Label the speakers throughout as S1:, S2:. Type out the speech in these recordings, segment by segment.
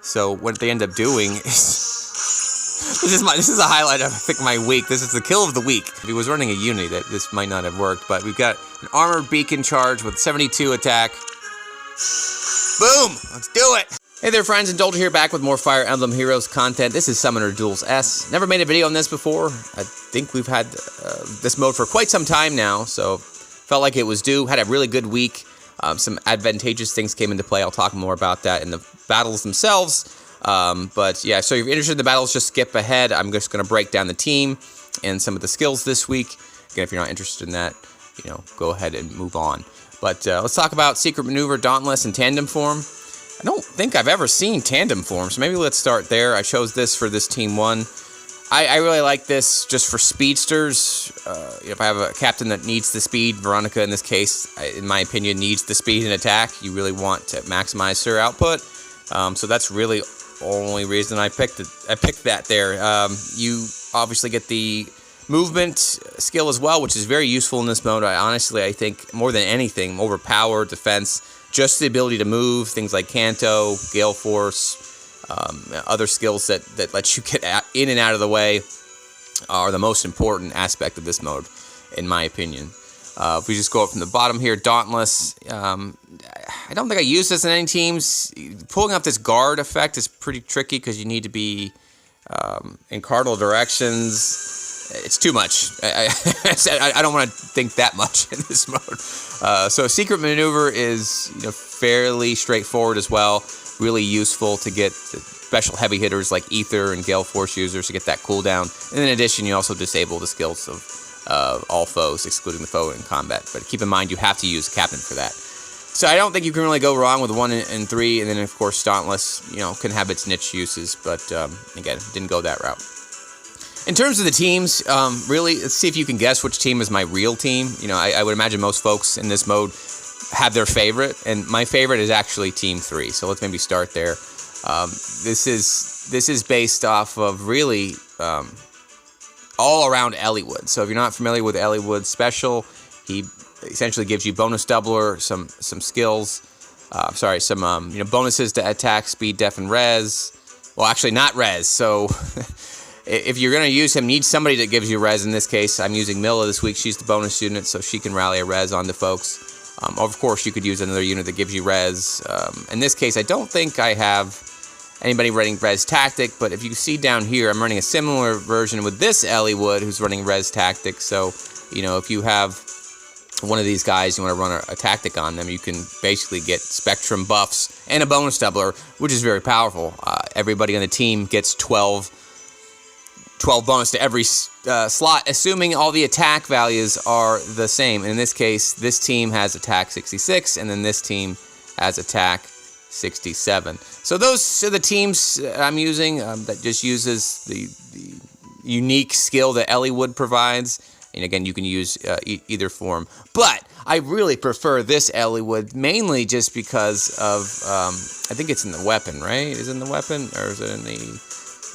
S1: So what they end up doing is this is a highlight of I think my week. This is the kill of the week. If he was running a unity, that this might not have worked. But we've got an armored beacon charge with 72 attack. Boom! Let's do it! Hey there, friends. Indulger here, back with more Fire Emblem Heroes content. This is Summoner Duels S. Never made a video on this before. I think we've had this mode for quite some time now, so felt like it was due. Had a really good week. Some advantageous things came into play. I'll talk more about that in the battles themselves. But yeah, so if you're interested in the battles, just skip ahead. I'm just going to break down the team and some of the skills this week. Again, if you're not interested in that, go ahead and move on. But let's talk about Secret Maneuver, Dauntless, and Tandem Form. I don't think I've ever seen Tandem Form, so maybe let's start there. I chose this for this Team 1. I really like this just for speedsters. If I have a captain that needs the speed, Veronica in this case, in my opinion, needs the speed and attack. You really want to maximize her output. So that's really the only reason I picked it. I picked that there. You obviously get the movement skill as well, which is very useful in this mode. I think more than anything, overpower, defense, just the ability to move, things like Canto, Gale Force, other skills that let you get in and out of the way are the most important aspect of this mode, in my opinion. If we just go up from the bottom here, Dauntless, I don't think I use this in any teams. Pulling up this guard effect is pretty tricky because you need to be in cardinal directions. It's too much. I don't want to think that much in this mode. So Secret Maneuver is fairly straightforward as well. Really useful to get the special heavy hitters like Ether and Gale Force users to get that cooldown. And in addition, you also disable the skills of all foes, excluding the foe in combat. But keep in mind, you have to use a captain for that. So I don't think you can really go wrong with 1 and 3. And then, of course, Dauntless, can have its niche uses. But, again, didn't go that route. In terms of the teams, really, let's see if you can guess which team is my real team. I would imagine most folks in this mode have their favorite, and my favorite is actually Team 3. So let's maybe start there. This is based off of really all around Eliwood. So if you're not familiar with Eliwood's special, he essentially gives you bonus doubler, some skills. Bonuses to attack, speed, def, and res. Well, actually, not res. So if you're going to use him, need somebody that gives you res. In this case, I'm using Milla this week. She's the bonus unit, so she can rally a res onto folks. Of course, you could use another unit that gives you res. In this case, I don't think I have anybody running res tactic, but if you see down here, I'm running a similar version with this Eliwood who's running res tactic. So, if you have one of these guys, you want to run a tactic on them, you can basically get spectrum buffs and a bonus doubler, which is very powerful. Everybody on the team gets 12 bonus to every slot, assuming all the attack values are the same. And in this case, this team has attack 66, and then this team has attack 67. So those are the teams I'm using that just uses the unique skill that Eliwood provides. And again, you can use either form. But I really prefer this Eliwood, mainly just because of, I think it's in the weapon, right? Is it in the weapon, or is it in the...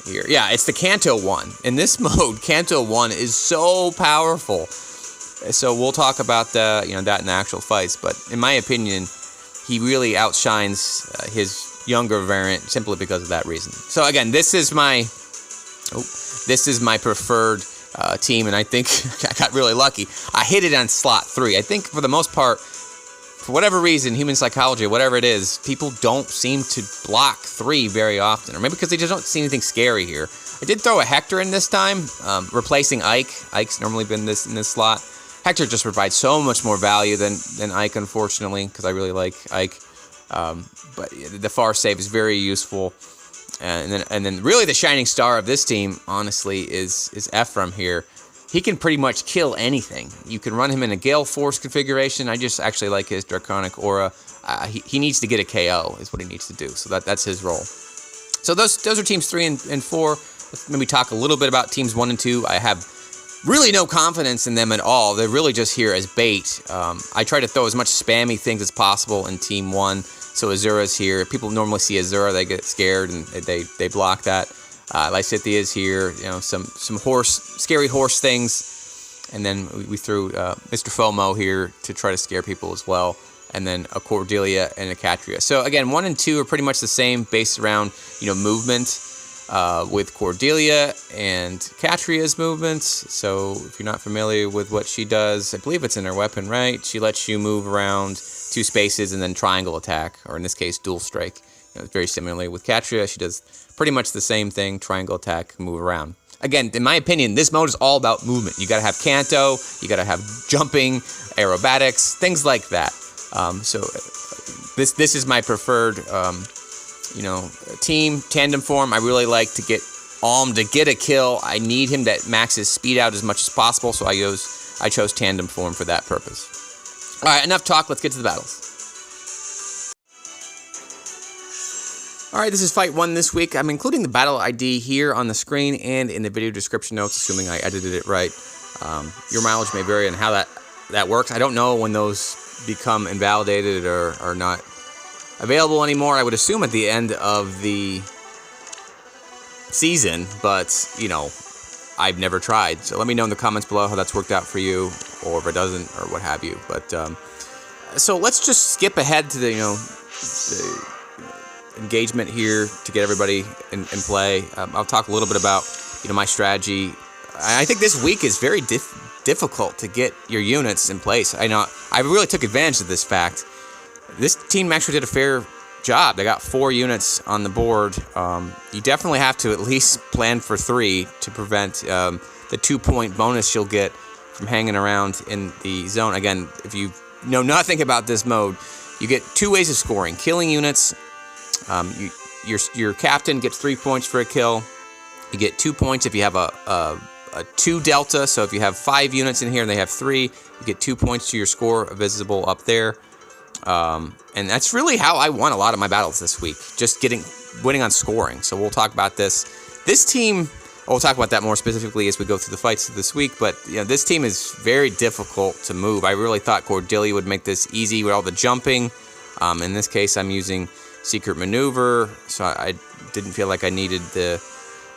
S1: Here. Yeah, it's the Canto 1. In this mode, Canto 1 is so powerful. So we'll talk about that in the actual fights. But in my opinion, he really outshines his younger variant simply because of that reason. So again, this is my preferred team, and I think I got really lucky. I hit it on slot 3. I think for the most part, for whatever reason, human psychology, whatever it is, people don't seem to block 3 very often. Or maybe because they just don't see anything scary here. I did throw a Hector in this time, replacing Ike. Ike's normally been in this slot. Hector just provides so much more value than Ike, unfortunately, because I really like Ike. But the far save is very useful. And then really the shining star of this team, honestly, is Ephraim here. He can pretty much kill anything. You can run him in a Gale Force configuration. I just actually like his Draconic Aura. He needs to get a KO is what he needs to do. So that's his role. So those are teams 3 and 4. Let's maybe talk a little bit about teams 1 and 2. I have really no confidence in them at all. They're really just here as bait. I try to throw as much spammy things as possible in Team 1. So Azura's here. People normally see Azura, they get scared and they block that. Lysithea is here, some scary horse things, and then we threw Mr. FOMO here to try to scare people as well. and then a Cordelia and a Catria. So again, 1 and 2 are pretty much the same, based around movement. With Cordelia and Catria's movements. So if you're not familiar with what she does, I believe it's in her weapon, right? She lets you move around 2 spaces and then triangle attack, or in this case, dual strike. Very similarly with Catria, she does pretty much the same thing, triangle attack, move around. Again, in my opinion, this mode is all about movement. You got to have Canto, you got to have jumping, aerobatics, things like that. So this is my preferred team, tandem form. I really like to get Alm to get a kill. I need him to max his speed out as much as possible, so I chose tandem form for that purpose. All right, enough talk. Let's get to the battles. All right, this is Fight 1 this week. I'm including the battle ID here on the screen and in the video description notes, assuming I edited it right. Your mileage may vary on how that works. I don't know when those become invalidated or are not available anymore. I would assume at the end of the season, but I've never tried. So let me know in the comments below how that's worked out for you, or if it doesn't, or what have you. But so let's just skip ahead to the engagement here to get everybody in play. I'll talk a little bit about my strategy. I think this week is very difficult to get your units in place. I know I really took advantage of this fact. This team actually did a fair job. They got 4 units on the board. You definitely have to at least plan for 3 to prevent the 2-point bonus you'll get from hanging around in the zone. Again, if you know nothing about this mode, you get 2 ways of scoring: killing units. Your captain gets 3 points for a kill. You get 2 points if you have a 2 delta. So if you have 5 units in here and they have 3, you get 2 points to your score visible up there. And that's really how I won a lot of my battles this week, just winning on scoring. So we'll talk about this. This team, we'll talk about that more specifically as we go through the fights this week, but this team is very difficult to move. I really thought Cordelia would make this easy with all the jumping. In this case, I'm using Secret Maneuver, so I didn't feel like I needed the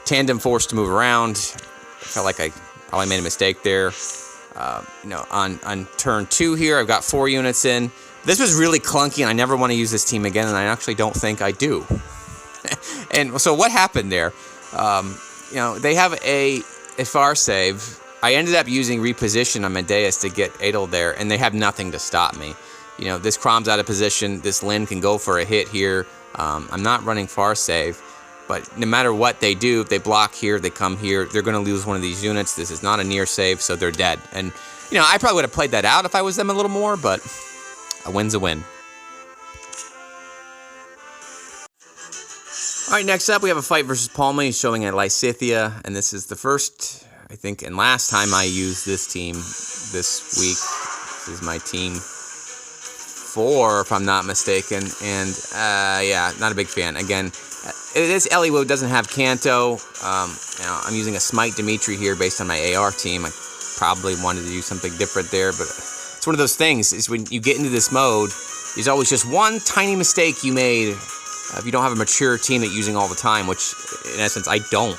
S1: tandem force to move around. I felt like I probably made a mistake there. On turn 2 here, I've got 4 units in. This was really clunky, and I never want to use this team again, and I actually don't think I do. And so what happened there? They have a far save. I ended up using reposition on Medeus to get Adel there, and they have nothing to stop me. This Crom's out of position. This Lyn can go for a hit here. I'm not running far save, but no matter what they do, if they block here, they come here, they're going to lose one of these units. This is not a near save, so they're dead. And, I probably would have played that out if I was them a little more, but a win's a win. All right, next up we have a fight versus Palma. He's showing at Lysithea, and this is the first, I think, and last time I used this team this week. This is my team 4, if I'm not mistaken, and not a big fan. Again, this Eliwood doesn't have Canto. I'm using a Smite Dimitri here based on my AR team. I probably wanted to do something different there, but it's one of those things, is when you get into this mode, there's always just one tiny mistake you made if you don't have a mature team that you're using all the time, which in essence I don't.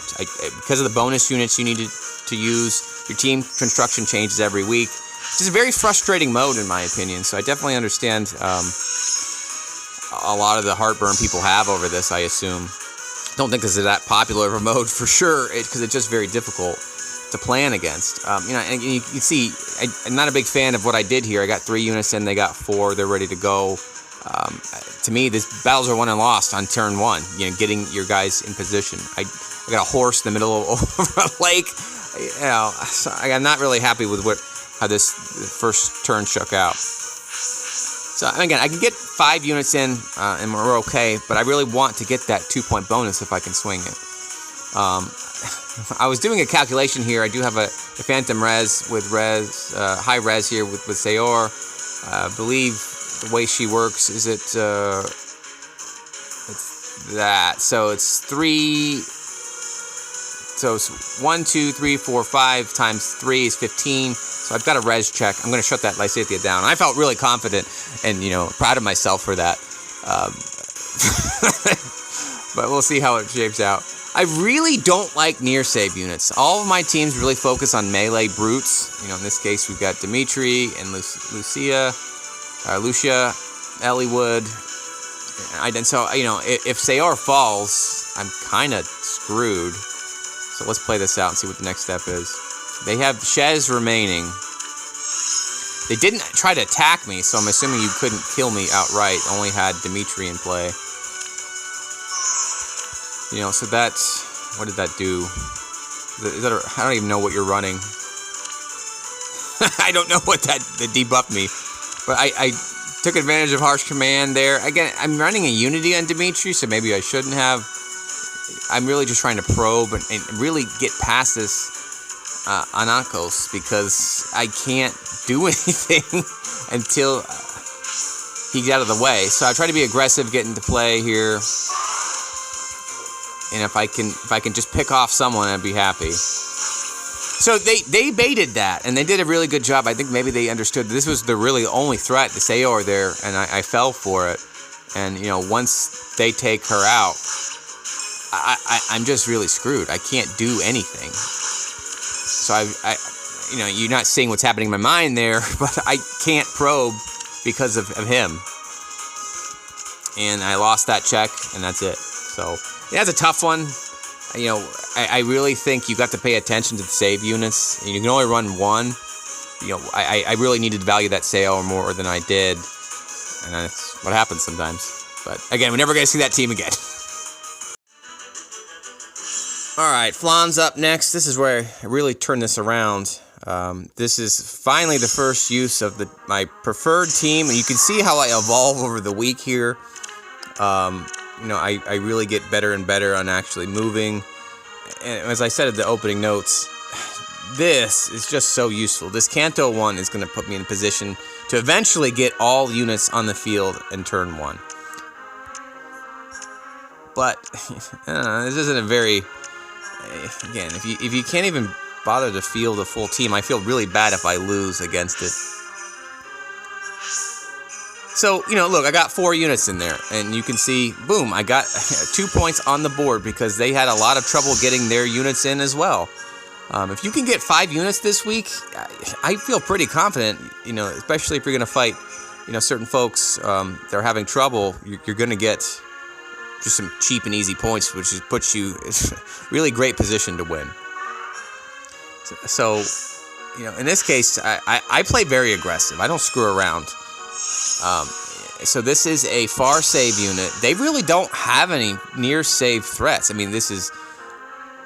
S1: Because of the bonus units you need to use, your team construction changes every week. It's just a very frustrating mode in my opinion, so I definitely understand a lot of the heartburn people have over this, I assume. Don't think this is that popular of a mode for sure, because it's just very difficult to plan against. And you can see, I'm not a big fan of what I did here. I got 3 units in, they got 4, they're ready to go. To me, these battles are won and lost on turn 1, getting your guys in position. I got a horse in the middle of a lake. So I'm not really happy with how this first turn shook out. So again, I can get 5 units in, and we're okay, but I really want to get that 2-point bonus if I can swing it. I was doing a calculation here. I do have a Phantom Res with high res here with Sayor. I believe the way she works is it's that. So it's 3. So it's 1, 2, 3, 4, 5 times 3 is 15. So I've got a res check. I'm going to shut that Lysithea down. I felt really confident and, proud of myself for that. But we'll see how it shapes out. I really don't like near save units. All of my teams really focus on melee brutes. In this case, we've got Dimitri and Lucia. Eliwood. So, if Sayore falls, I'm kind of screwed. So let's play this out and see what the next step is. They have Shez remaining. They didn't try to attack me, so I'm assuming you couldn't kill me outright. Only had Dimitri in play. So that's... What did that do? I don't even know what you're running. I don't know what that debuffed me. But I took advantage of Harsh Command there. Again, I'm running a Unity on Dimitri, so maybe I shouldn't have. I'm really just trying to probe and really get past this Anakos, because I can't do anything until he's out of the way. So I try to be aggressive, get into play here. And if I can just pick off someone, I'd be happy. So they baited that, and they did a really good job. I think maybe they understood this was the really only threat to Sayore there, and I fell for it. And once they take her out, I'm just really screwed. I can't do anything. So you're not seeing what's happening in my mind there, but I can't probe because of him. And I lost that check, and that's it. So yeah, it's a tough one. I really think you got to pay attention to the save units. You can only run one. I really needed to value that Sayore more than I did. And that's what happens sometimes. But again, we're never going to see that team again. Alright, Flan's up next. This is where I really turn this around. This is finally the first use of my preferred team. And you can see how I evolve over the week here. I really get better and better on actually moving. And as I said at the opening notes, this is just so useful. This Canto 1 is going to put me in a position to eventually get all units on the field in turn 1. But this isn't a very... Again, if you can't even bother to field a full team, I feel really bad if I lose against it. So, look, I got 4 units in there, and you can see, boom, I got 2 points on the board because they had a lot of trouble getting their units in as well. If you can get 5 units this week, I feel pretty confident, especially if you're going to fight, certain folks that are having trouble, you're going to get just some cheap and easy points, which puts you in a really great position to win. So in this case, I play very aggressive. I don't screw around. So this is a far save unit. They really don't have any near save threats. I mean, this is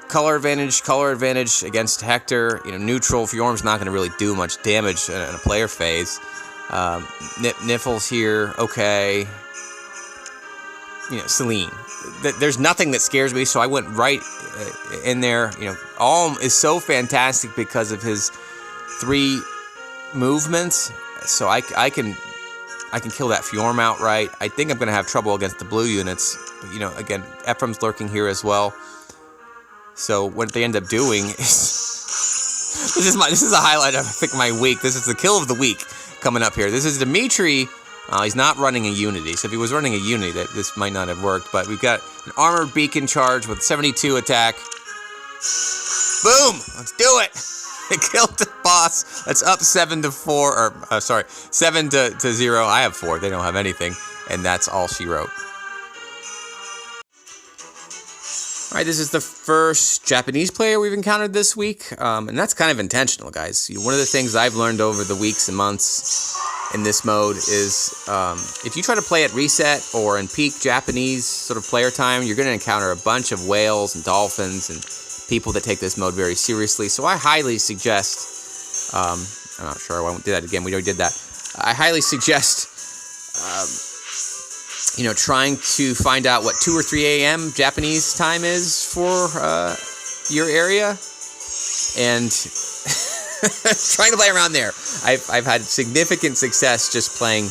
S1: color advantage against Hector. Neutral Fjorm's not going to really do much damage in a player phase. Niffles here, okay. Celine. There's nothing that scares me, so I went right in there. Alm is so fantastic because of his 3 movements, so I can kill that Fjorm outright. I think I'm going to have trouble against the blue units. But, again, Ephraim's lurking here as well. So what they end up doing is... this is a highlight of, I think, my week. This is the kill of the week coming up here. This is Dimitri. He's not running a Unity. So if he was running a Unity, this might not have worked. But we've got an armored beacon charge with 72 attack. Boom! Let's do it! It killed the boss. That's up 7 to 4, or 7 to 0. I have 4. They don't have anything, and that's all she wrote. All right, this is the first Japanese player we've encountered this week, and that's kind of intentional, guys. One of the things I've learned over the weeks and months in this mode is if you try to play at reset or in peak Japanese sort of player time, you're going to encounter a bunch of whales and dolphins and people that take this mode very seriously. So I highly suggest, I'm not sure I won't do that again, we already did that. I highly suggest, trying to find out what 2 or 3 a.m. Japanese time is for your area, and trying to play around there. I've had significant success just playing,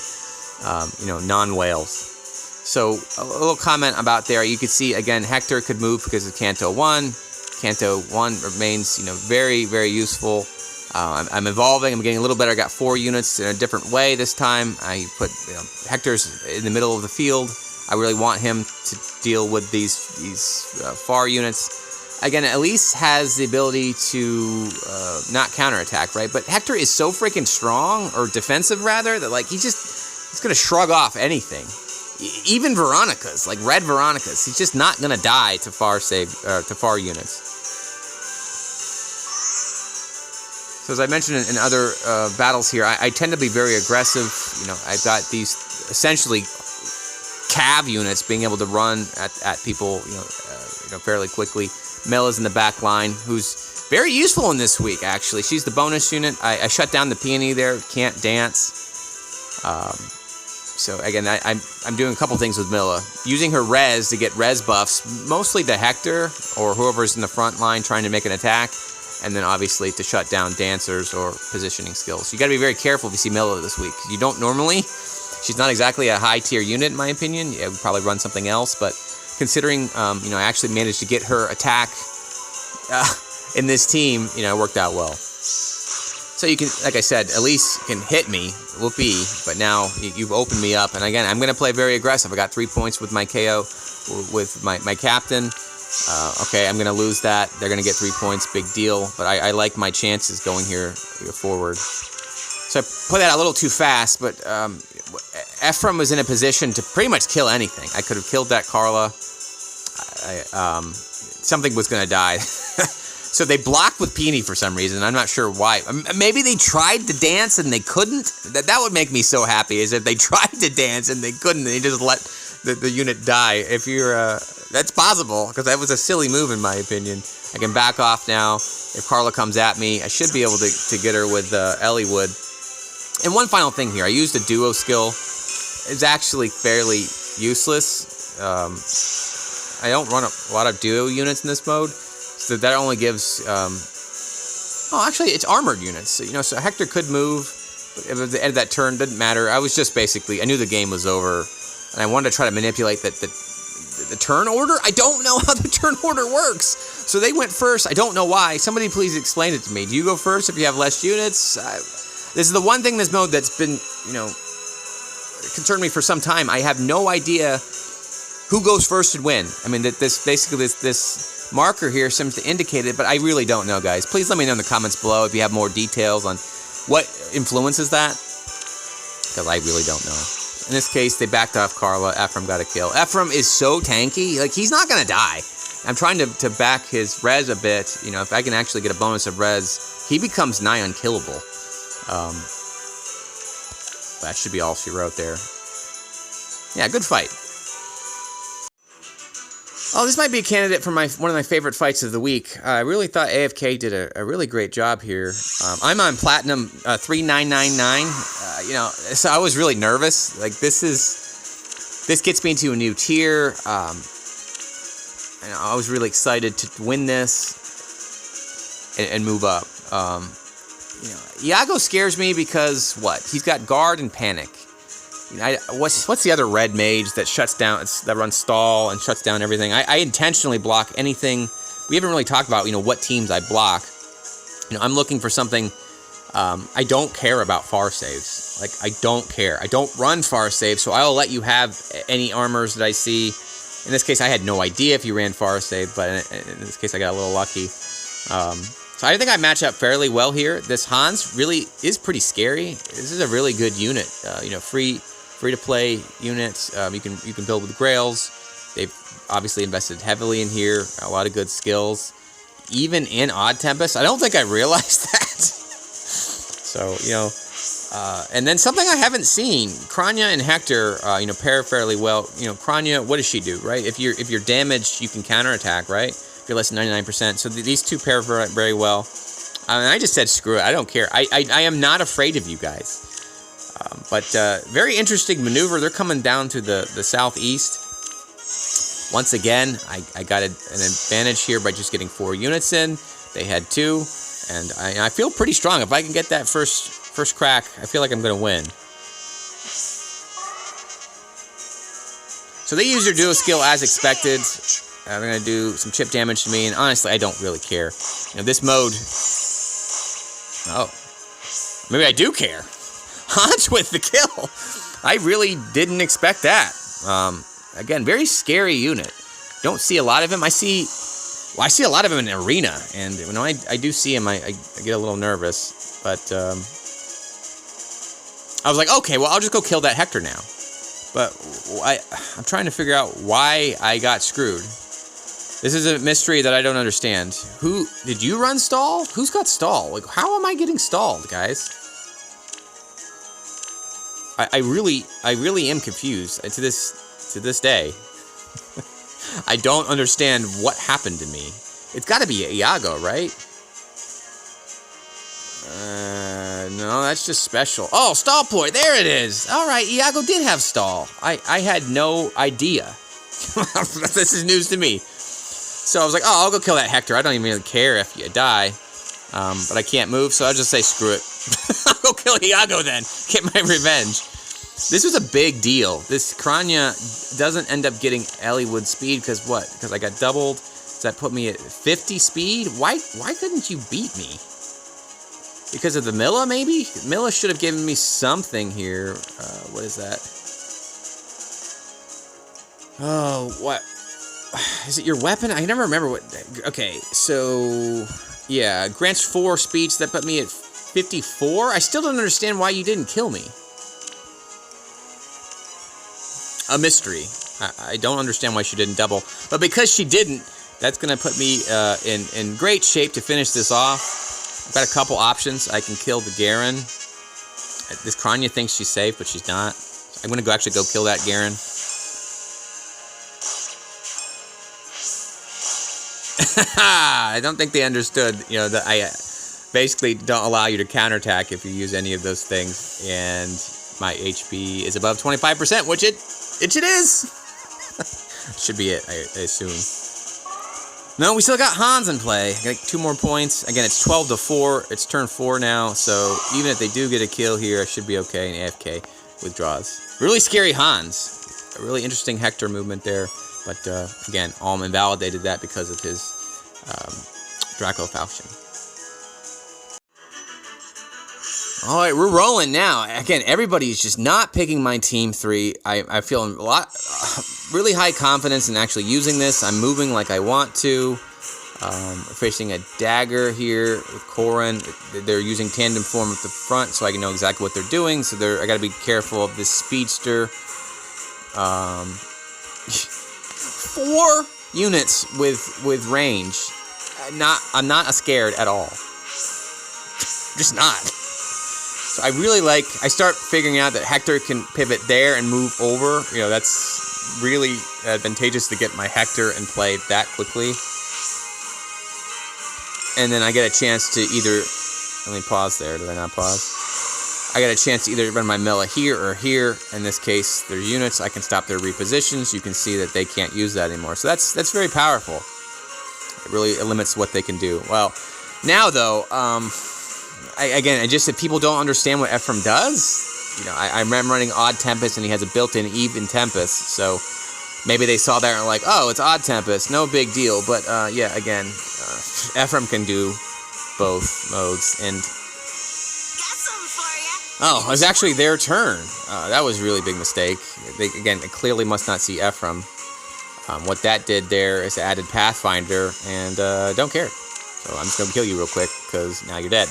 S1: non-whales. So a little comment about there. You could see, again, Hector could move because of Canto 1. Canto 1 remains, very, very useful. I'm evolving. I'm getting a little better. I got 4 units in a different way this time. I put Hector's in the middle of the field. I really want him to deal with these far units. Again, Elise has the ability to not counterattack, right? But Hector is so freaking strong, or defensive rather, that he just He's going to shrug off anything. Even Veronicas, like red Veronicas. He's just not going to die to far units. So as I mentioned in other battles here, I tend to be very aggressive. You know, I've got these essentially cav units being able to run at people, fairly quickly. Mela's in the back line, who's very useful in this week, actually. She's the bonus unit. I shut down the peony there, can't dance. So again, I'm doing a couple things with Mela. Using her res to get res buffs, mostly to Hector or whoever's in the front line trying to make an attack. And then obviously to shut down dancers or positioning skills. You got to be very careful if you see Mela this week. You don't normally. She's not exactly a high tier unit in my opinion. I would probably run something else, but considering I actually managed to get her attack in this team, it worked out well. So you can, like I said, Elise can hit me, whoopee, but now you've opened me up. And again, I'm going to play very aggressive. I got 3 points with my KO with my captain. Okay, I'm going to lose that. They're going to get 3 points, big deal. But I like my chances going here forward. So I put that a little too fast, but Ephraim was in a position to pretty much kill anything. I could have killed that Carla. Something was going to die. So they blocked with Peony for some reason. I'm not sure why. Maybe they tried to dance and they couldn't. That would make me so happy, is if they tried to dance and they couldn't. They just let the unit die. If you're... that's possible, because that was a silly move in my opinion. I can back off now. If Carla comes at me, I should be able to get her with Eliwood. And one final thing here. I used a duo skill. It's actually fairly useless. I don't run a lot of duo units in this mode, so that only gives... actually, it's armored units. So Hector could move. But at the end of that turn, didn't matter. I was just basically... I knew the game was over, and I wanted to try to manipulate the turn order. I don't know how the turn order works. So they went first. I don't know why. Somebody please explain it to me. Do you go first if you have less units? This is the one thing in this mode that's been, concerned me for some time. I have no idea who goes first and when. I mean, this marker here seems to indicate it, but I really don't know, guys. Please let me know in the comments below if you have more details on what influences that, because I really don't know. In this case, they backed off Carla. Ephraim got a kill. Ephraim is so tanky. Like, he's not going to die. I'm trying to back his res a bit. If I can actually get a bonus of res, he becomes nigh unkillable. That should be all she wrote there. Yeah, good fight. Oh, this might be a candidate for one of my favorite fights of the week. I really thought AFK did a really great job here. I'm on Platinum 3999. So I was really nervous. Like, this gets me into a new tier. And I was really excited to win this and move up. Iago scares me because what? He's got guard and panic. What's the other red mage that shuts down, that runs stall and shuts down everything? I intentionally block anything. We haven't really talked about, what teams I block. I'm looking for something. I don't care about far saves. Like, I don't care. I don't run far saves, so I'll let you have any armors that I see. In this case, I had no idea if you ran far save, but in this case, I got a little lucky. So I think I match up fairly well here. This Hans really is pretty scary. This is a really good unit. Free to play units. You can build with Grails. They've obviously invested heavily in here. A lot of good skills. Even in Odd Tempest. I don't think I realized that. So, and then something I haven't seen. Kranya and Hector, pair fairly well. Kranya, what does she do, right? If you're damaged, you can counterattack, right? If you're less than 99%. So these two pair very well. And I just said, screw it. I don't care. I am not afraid of you guys. But very interesting maneuver. They're coming down to the southeast. Once again, I got an advantage here by just getting 4 units in. They had 2. And I feel pretty strong. If I can get that first crack, I feel like I'm going to win. So they use their duo skill as expected. They're going to do some chip damage to me. And honestly, I don't really care. This mode... Oh. Maybe I do care. Hans with the kill. I really didn't expect that. Again, very scary unit. Don't see a lot of him. I see a lot of him in arena, and when I do see him, I get a little nervous. But I was like, okay, well, I'll just go kill that Hector now. But I'm trying to figure out why I got screwed. This is a mystery that I don't understand. Who did you run stall? Who's got stall? Like, how am I getting stalled, guys? I really am confused to this day. I don't understand what happened to me. It's got to be Iago, right? No, that's just special. Oh, stall point. There it is. All right, Iago did have stall. I had no idea. This is news to me. So I was like, oh, I'll go kill that Hector. I don't even really care if you die. But I can't move, so I'll just say screw it. I'll go kill Iago then. Get my revenge. This was a big deal. This Kranya doesn't end up getting Eliwood speed because what? Because I got doubled. Does that put me at 50 speed? Why couldn't you beat me? Because of the Milla, maybe? Milla should have given me something here. What is that? Oh, what? Is it your weapon? I never remember what... Okay, so... Yeah, grants 4 speeds. That put me at 54? I still don't understand why you didn't kill me. A mystery. I don't understand why she didn't double. But because she didn't, that's going to put me in great shape to finish this off. I've got a couple options. I can kill the Garen. This Kranya thinks she's safe, but she's not. I'm going to actually go kill that Garen. I don't think they understood, you know, that I basically don't allow you to counterattack if you use any of those things. And my HP is above 25%, which it is. Should be it, I assume. No, we still got Hans in play. I got 2 more points. Again, it's 12-4. It's turn 4 now, so even if they do get a kill here, I should be okay in AFK with draws. Really scary Hans. A really interesting Hector movement there. But, again, Alm invalidated that because of his Draco Falchion. Alright, we're rolling now. Again, everybody's just not picking my Team 3. I feel a lot, really high confidence in actually using this. I'm moving like I want to. Facing a dagger here with Corrin. They're using tandem form at the front, so I can know exactly what they're doing. So I got to be careful of this speedster. 4 units with range. I'm not scared at all. Just not. So I really I start figuring out that Hector can pivot there and move over. You know, that's really advantageous to get my Hector in play that quickly. And then I get a chance to either, let me pause there, did I not pause? I got a chance to either run my Milla here or here. In this case, their units, I can stop their repositions. You can see that they can't use that anymore. So that's very powerful. It really limits what they can do. Well, now though, if people don't understand what Ephraim does, you know, I'm running Odd Tempest and he has a built-in Even Tempest, so maybe they saw that and were like, oh, it's Odd Tempest, no big deal. But yeah, again, Ephraim can do both modes. And oh, it was actually their turn. That was a really big mistake. They clearly must not see Ephraim. What that did there is added Pathfinder, and don't care. So I'm just going to kill you real quick, because now you're dead.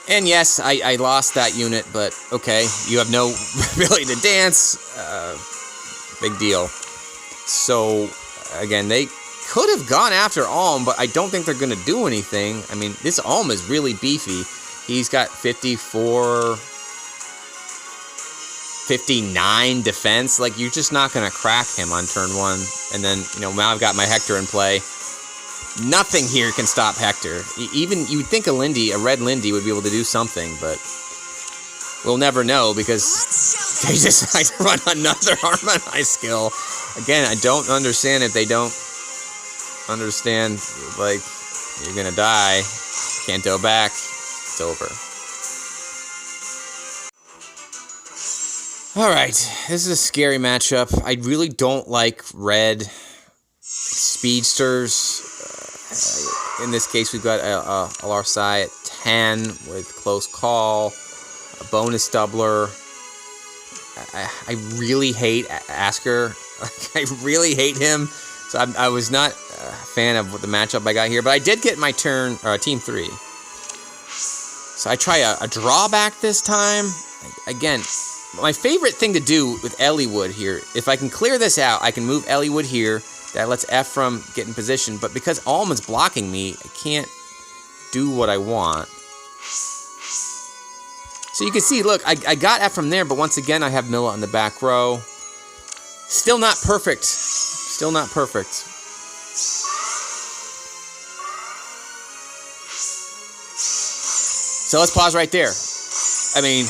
S1: And yes, I lost that unit, but okay, you have no ability to dance. Big deal. So, again, they could have gone after Alm, but I don't think they're going to do anything. I mean, this Alm is really beefy. He's got 54, 59 defense. Like, you're just not going to crack him on turn 1. And then, you know, now I've got my Hector in play. Nothing here can stop Hector. Even, you would think a red Lindy would be able to do something, but we'll never know because they just like to run another Harmonize skill. Again, I don't understand if they don't understand, like, you're gonna die, can't go back, it's over. Alright, this is a scary matchup. I really don't like red speedsters. In this case, we've got a Larsai at 10 with close call, a bonus doubler. I really hate Asker. I really hate him. So I was not a fan of the matchup I got here, but I did get my turn, Team 3. So I try a drawback this time. again, my favorite thing to do with Eliwood here, if I can clear this out, I can move Eliwood here. That lets Ephraim get in position. But because Alm's blocking me, I can't do what I want. So you can see, look, I got Ephraim there, but once again, I have Milla in the back row. Still not perfect. Still not perfect. So let's pause right there. I mean,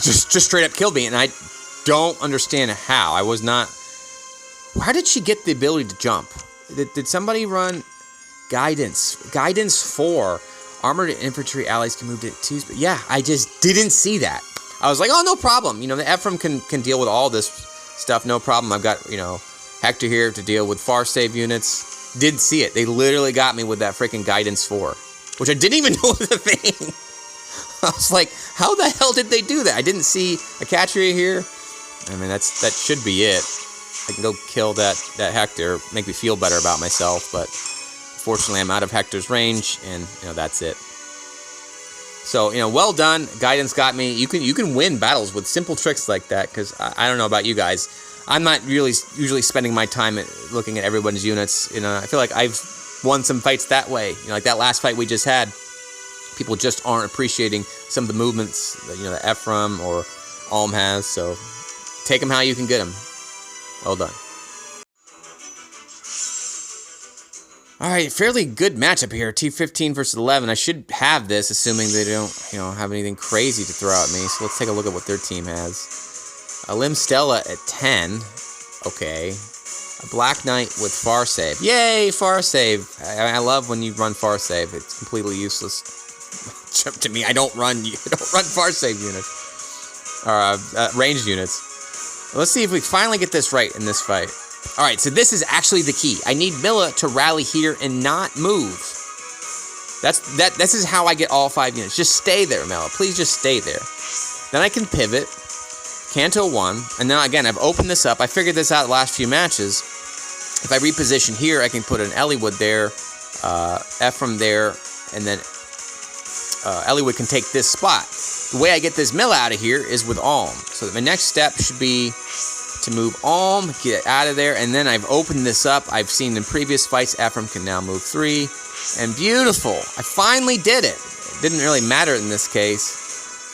S1: just straight up killed me, and I don't understand how. I was not... How did she get the ability to jump? Did somebody run guidance? Guidance 4. Armored infantry allies can move to 2. Yeah, I just didn't see that. I was like, oh, no problem. You know, the Ephraim can deal with all this stuff, no problem. I've got, you know, Hector here to deal with far save units. Didn't see it. They literally got me with that freaking guidance 4, which I didn't even know was a thing. I was like, how the hell did they do that? I didn't see a Catria here. I mean, that should be it. I can go kill that Hector, make me feel better about myself, but fortunately I'm out of Hector's range, and you know, that's it. So, you know, well done. Guidance got me. You can win battles with simple tricks like that, because I don't know about you guys. I'm not really usually spending my time looking at everyone's units. You know, I feel like I've won some fights that way. You know, like that last fight we just had. People just aren't appreciating some of the movements that, you know, that Ephraim or Alm has. So take them how you can get them. Well done. All right, fairly good matchup here. T15 versus 11. I should have this, assuming they don't, you know, have anything crazy to throw at me. So let's take a look at what their team has. A Lim Stella at 10. Okay. A Black Knight with Far Save. Yay, Far Save. I love when you run Far Save. It's completely useless to me. I don't run Far Save units. Or ranged units. Let's see if we finally get this right in this fight. All right, so this is actually the key. I need Milla to rally here and not move. This is how I get all 5 units. Just stay there, Milla. Please just stay there. Then I can pivot, Canto 1, and now again, I've opened this up. I figured this out the last few matches. If I reposition here, I can put an Eliwood there, Ephraim there, and then Eliwood can take this spot. The way I get this Milla out of here is with Alm. So my next step should be to move Alm, get out of there, and then I've opened this up. I've seen in previous fights, Ephraim can now move 3, and beautiful. I finally did it. It didn't really matter in this case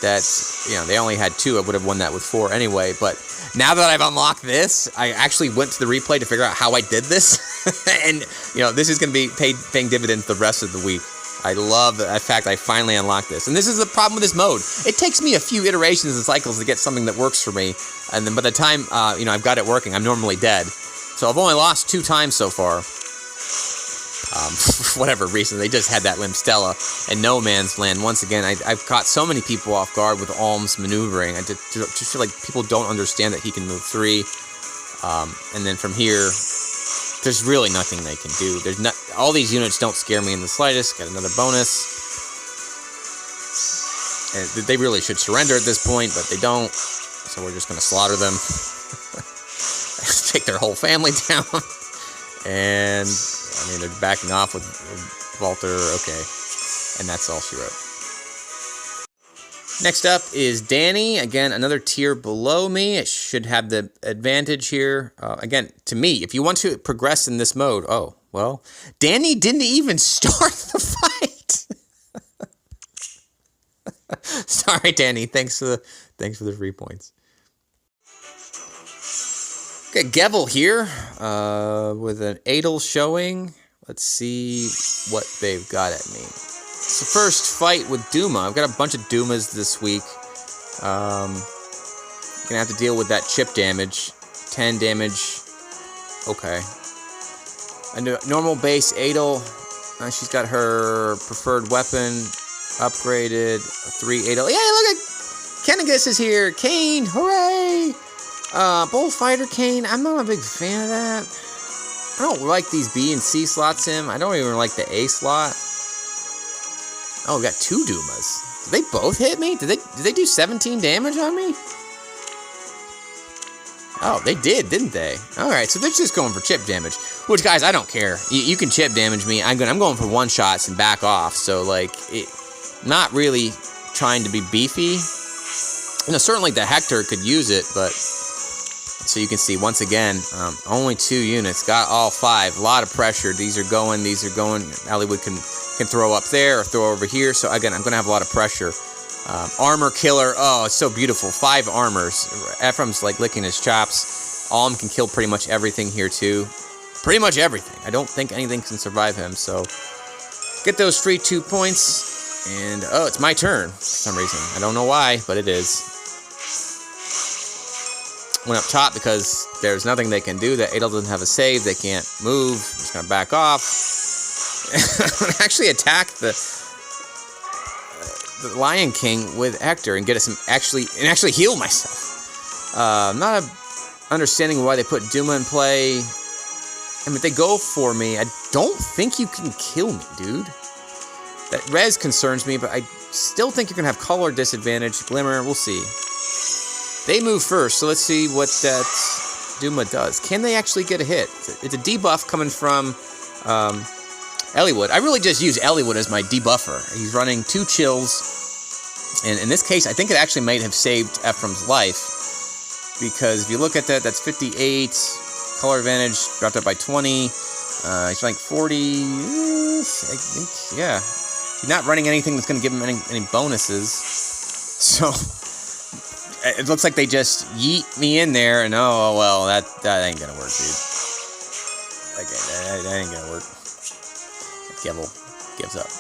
S1: that, you know, they only had 2. I would have won that with 4 anyway, but now that I've unlocked this, I actually went to the replay to figure out how I did this, and, you know, this is going to be paying dividends the rest of the week. I love the fact I finally unlocked this. And this is the problem with this mode. It takes me a few iterations and cycles to get something that works for me. And then by the time, you know, I've got it working, I'm normally dead. So I've only lost 2 times so far. For whatever reason, they just had that Lim Stella and No Man's Land. Once again, I've caught so many people off guard with Alm's maneuvering. I just feel like people don't understand that he can move 3. And then from here, there's really nothing they can do. There's not. All these units don't scare me in the slightest. Got another bonus. And they really should surrender at this point, but they don't. So we're just going to slaughter them. Take their whole family down. And, I mean, they're backing off with Walter. Okay. And that's all she wrote. Next up is Danny. Again, another tier below me. It should have the advantage here. Again, to me, if you want to progress in this mode, oh, well, Danny didn't even start the fight. Sorry, Danny. Thanks for the 3 points. Okay, Gevel here with an Adel showing. Let's see what they've got at me. It's the first fight with Duma. I've got a bunch of Dumas this week. Gonna have to deal with that chip damage. 10 damage. Okay. A normal base Adel. She's got her preferred weapon upgraded. 3 Adel. Yeah, look at Kennegus is here. Kane, hooray! Bullfighter Kane. I'm not a big fan of that. I don't like these B and C slots in. I don't even like the A slot. Oh, we got 2 Dumas. Did they both hit me? Did they do 17 damage on me? Oh, they did, didn't they? All right, so they're just going for chip damage. Which, guys, I don't care. You can chip damage me. I'm going for one shots and back off. So, like, not really trying to be beefy. Certainly the Hector could use it, but so you can see once again, only 2 units, got all 5. A lot of pressure. These are going. Eliwood can throw up there or throw over here. So again, I'm going to have a lot of pressure. Armor killer. Oh, it's so beautiful. 5 armors. Ephraim's like licking his chops. Alm can kill pretty much everything here too. Pretty much everything. I don't think anything can survive him. So get those free 2 points. And oh, it's my turn for some reason. I don't know why, but it is. Went up top because there's nothing they can do. That Adel doesn't have a save. They can't move. I'm just going to back off. Actually attack the Lion King with Hector and get us actually heal myself. Not understanding why they put Duma in play. I mean, if they go for me, I don't think you can kill me, dude. That res concerns me, but I still think you're going to have color disadvantage. Glimmer, we'll see. They move first, so let's see what that Duma does. Can they actually get a hit? It's a debuff coming from Eliwood. I really just use Eliwood as my debuffer. He's running 2 chills, and in this case, I think it actually might have saved Ephraim's life, because if you look at that, that's 58, color advantage dropped up by 20, he's like 40, I think, yeah. He's not running anything that's going to give him any bonuses, so it looks like they just yeet me in there, and oh, well, that ain't going to work, dude. Okay, that ain't going to work. Kevel gives up.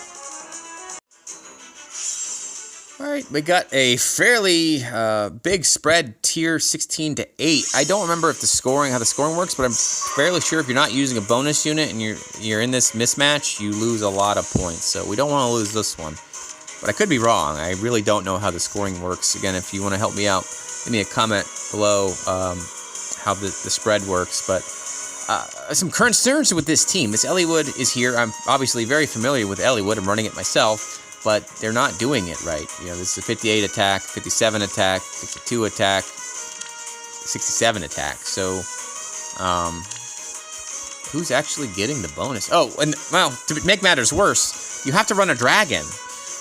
S1: Alright, we got a fairly big spread, tier 16 to 8. I don't remember how the scoring works, but I'm fairly sure if you're not using a bonus unit and you're in this mismatch, you lose a lot of points. So we don't want to lose this one. But I could be wrong. I really don't know how the scoring works. Again, if you want to help me out, give me a comment below how the spread works. But some concerns with this team. This Eliwood is here. I'm obviously very familiar with Eliwood. I'm running it myself, but they're not doing it right. You know, this is a 58 attack, 57 attack, 62 attack, 67 attack. So, who's actually getting the bonus? Oh, and well, to make matters worse, you have to run a dragon.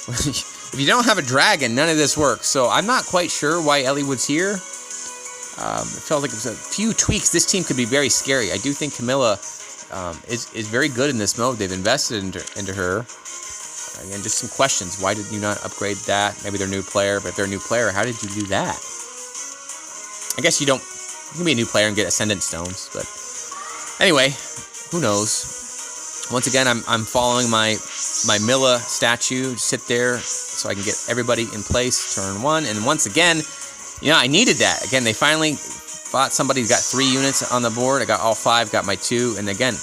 S1: If you don't have a dragon, none of this works. So I'm not quite sure why Eliwood's here. It felt like it was a few tweaks. This team could be very scary. I do think Camilla is very good in this mode. They've invested into her. Again, just some questions. Why did you not upgrade that? Maybe they're a new player, but if they're a new player, how did you do that? I guess you can be a new player and get Ascendant Stones, but anyway, who knows? Once again, I'm following my Milla statue. Sit there so I can get everybody in place. Turn 1, and once again, you know, I needed that. Again, they finally fought somebody who got 3 units on the board. I got all 5, got my 2, and again,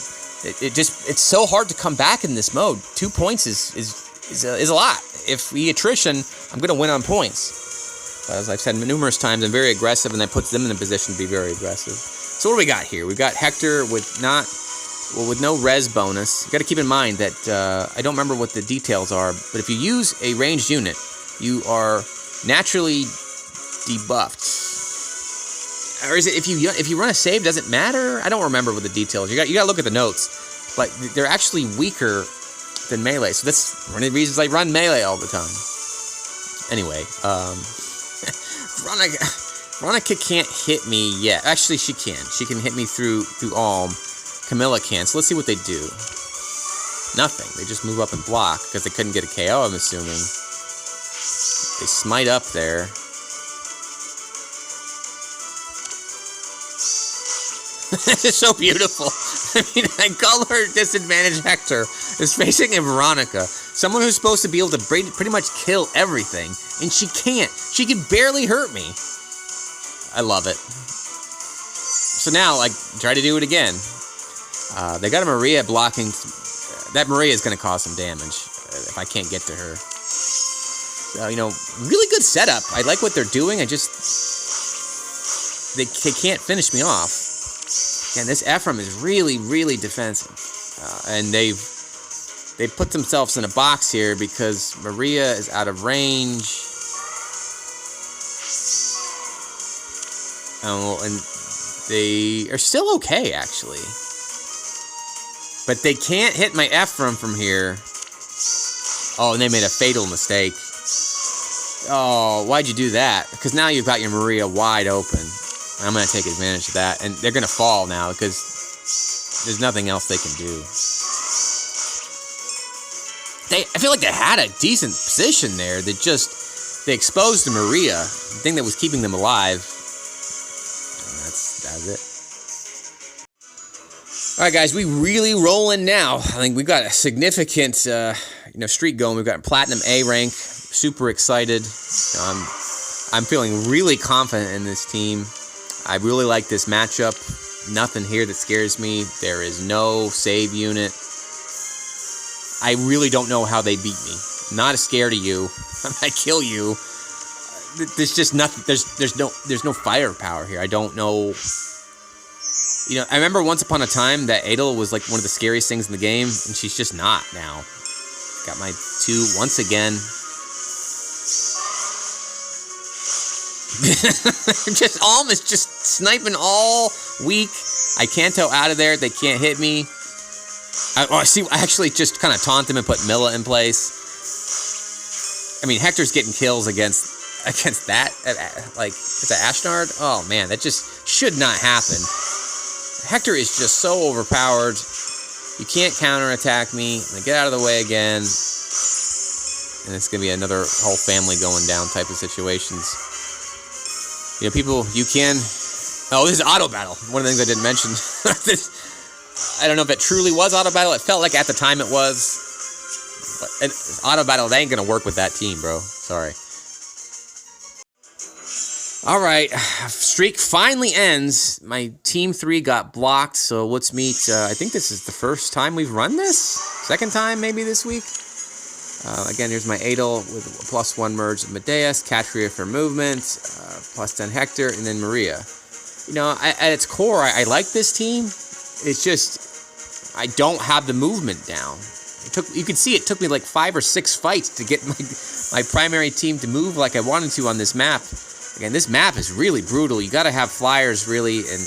S1: it's so hard to come back in this mode. 2 points is a lot. If we attrition, I'm going to win on points. As I've said numerous times, I'm very aggressive, and that puts them in a position to be very aggressive. So what do we got here? We've got Hector with no res bonus. You got to keep in mind that I don't remember what the details are, but if you use a ranged unit, you are naturally debuffed. Or is it if you run a save, does it matter? I don't remember what the details. You got to look at the notes, but they're actually weaker than melee. So that's one of the reasons I run melee all the time. Anyway, Veronica can't hit me yet. Actually, she can. She can hit me through Alm. Camilla can. So let's see what they do. Nothing. They just move up and block because they couldn't get a KO, I'm assuming. They smite up there. This is so beautiful. I mean, I color disadvantage Hector is facing a Veronica, someone who's supposed to be able to pretty much kill everything, and she can't. She can barely hurt me. I love it. So now, like, try to do it again. They got a Maria blocking. That Maria is going to cause some damage if I can't get to her. So, you know, really good setup. I like what they're doing. They can't finish me off. And this Ephraim is really, really defensive. And they've put themselves in a box here because Maria is out of range. Oh, and they are still okay, actually. But they can't hit my Ephraim from here. Oh, and they made a fatal mistake. Oh, why'd you do that? Because now you've got your Maria wide open. I'm going to take advantage of that. And they're going to fall now because there's nothing else they can do. I feel like they had a decent position there. They exposed the Maria, the thing that was keeping them alive. That's it. All right, guys, we really rolling now. I think we've got a significant, streak going. We've got Platinum A rank. Super excited. I'm feeling really confident in this team. I really like this matchup. Nothing here that scares me. There is no save unit. I really don't know how they beat me. I'm not scared of you. I kill you. There's just nothing. There's no firepower here. I don't know. I remember once upon a time that Adel was like one of the scariest things in the game, and she's just not now. Got my 2 once again. Alm is just sniping all week. I Kanto out of there. They can't hit me. I actually just kind of taunt them and put Milla in place. I mean, Hector's getting kills against that. Is that Ashnard? Oh, man, that just should not happen. Hector is just so overpowered. You can't counterattack me. Get out of the way again. And it's going to be another whole family going down type of situations. People, you can... Oh, this is auto battle. One of the things I didn't mention. I don't know if it truly was auto battle. It felt like at the time it was. But auto battle, they ain't going to work with that team, bro. Sorry. All right. Streak finally ends. My Team 3 got blocked, so let's meet... I think this is the first time we've run this? Second time, maybe, this week? Again, here's my Adel with a +1 merge of Medeus, Catria for movement, +10 Hector, and then Maria. At its core, I like this team. It's just, I don't have the movement down. You can see it took me like 5 or 6 fights to get my primary team to move like I wanted to on this map. Again, this map is really brutal. You got to have flyers really and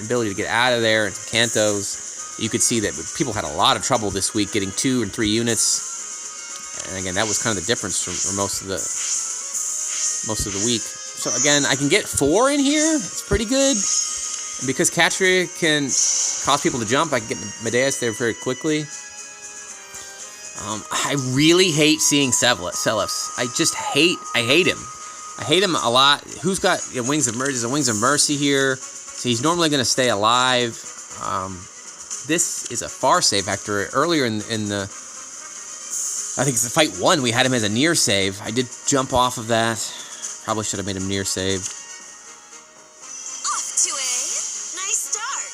S1: ability to get out of there and Kantos. You could see that people had a lot of trouble this week getting 2 and 3 units. And again, that was kind of the difference for most of the week. So again, I can get 4 in here. It's pretty good. And because Catria can cause people to jump, I can get Medeus there very quickly. I really hate seeing Celeph. I hate him. I hate him a lot. Who's got Wings of Mercy? There's a Wings of Mercy here. So he's normally going to stay alive. This is a far save Hector. Earlier in the... I think it's the fight 1, we had him as a near save. I did jump off of that. Probably should have made him near save.
S2: Off to a nice start.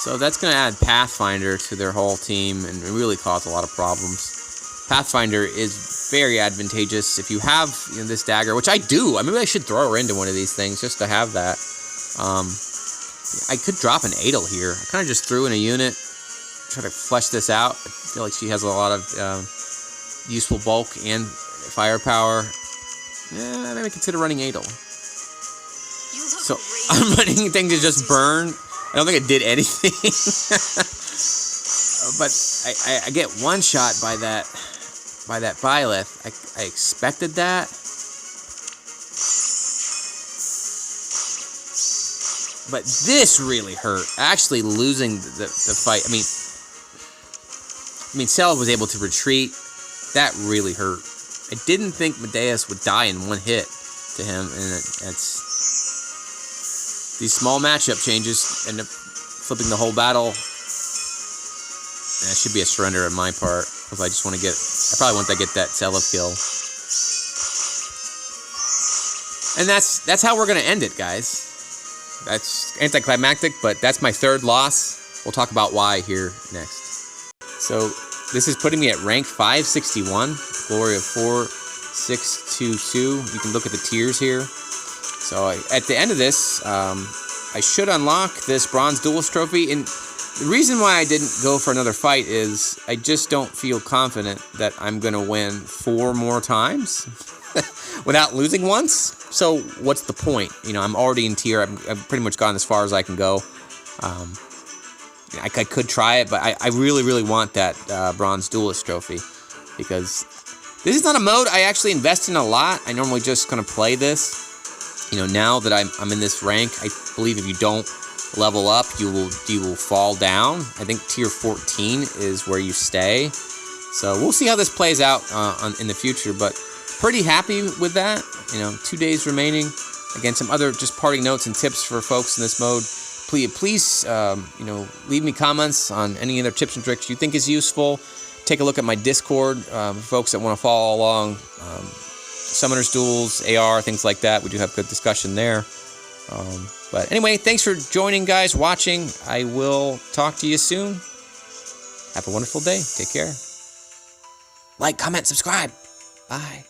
S1: So that's going to add Pathfinder to their whole team and really cause a lot of problems. Pathfinder is very advantageous if you have this dagger, which I do. Maybe I should throw her into one of these things just to have that. I could drop an Adel here. I kind of just threw in a unit, try to flesh this out. I feel like she has a lot of useful bulk and firepower. Yeah, maybe consider running Adel. So I'm running things to just burn. I don't think it did anything. But I get one shot by that Byleth. I expected that. But this really hurt. Actually losing the fight. I mean, Celeph was able to retreat. That really hurt. I didn't think Medeus would die in one hit to him, and it's these small matchup changes end up flipping the whole battle. And it should be a surrender on my part, because I just want to I probably want to get that Celeph kill. And that's how we're going to end it, guys. That's anticlimactic, but that's my 3rd loss. We'll talk about why here next. So this is putting me at rank 561, glory of 4622. You can look at the tiers here. So at the end of this, I should unlock this Bronze Duelist trophy. And the reason why I didn't go for another fight is I just don't feel confident that I'm going to win 4 more times without losing once. So what's the point? I'm already in tier. I've pretty much gone as far as I can go. I could try it, but I really, really want that Bronze Duelist trophy because This is not a mode I actually invest in a lot. I normally just kind of play this. You know, now that I'm in this rank, I believe if you don't level up, you will fall down. I think tier 14 is where you stay. So we'll see how this plays out in the future, but pretty happy with that. You know, 2 days remaining. Again, some other just parting notes and tips for folks in this mode. Please, you know, leave me comments on any other tips and tricks you think is useful. Take a look at my Discord for folks that want to follow along. Summoners duels, AR, things like that. We do have good discussion there. But anyway, thanks for joining, guys, watching. I will talk to you soon. Have a wonderful day. Take care. Like, comment, subscribe. Bye.